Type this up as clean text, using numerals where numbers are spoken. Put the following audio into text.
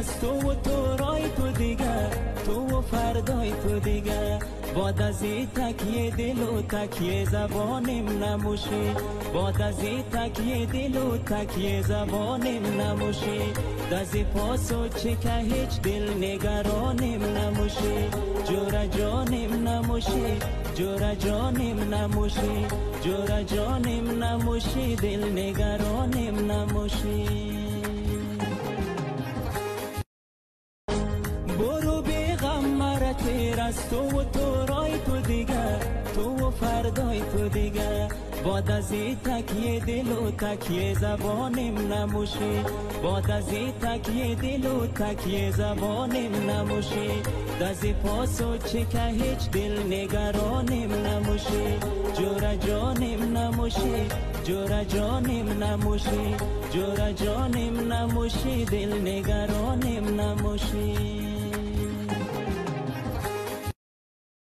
از تو رای تو دیگه، تو و فردای تو دیگه. باد از این تکیه دل و تکیه زبانم نموشی، باد از این تکیه دل و تکیه زبانم نموشی. دزی پاسو چه که هیچ دل نگرانم نموشی، جورا جانم نموشی، جورا جانم نموشی، جورا جانم نموشی، دل نگرانم نموشی. برو بی غم مرا تیر از تو رای تو دیگه، تو و فردای تو دیگه. باد از این تکیه دل و تکیه زبانم نموشی، باد از این تکیه دل و تکیه زبانم نموشی. دزی پاسو چه که هیچ دل نگرانم نموشی، جورا جانم نموشی، جورا جانم نموشی، جورا جانم نموشی، دل نگرانم نموشی.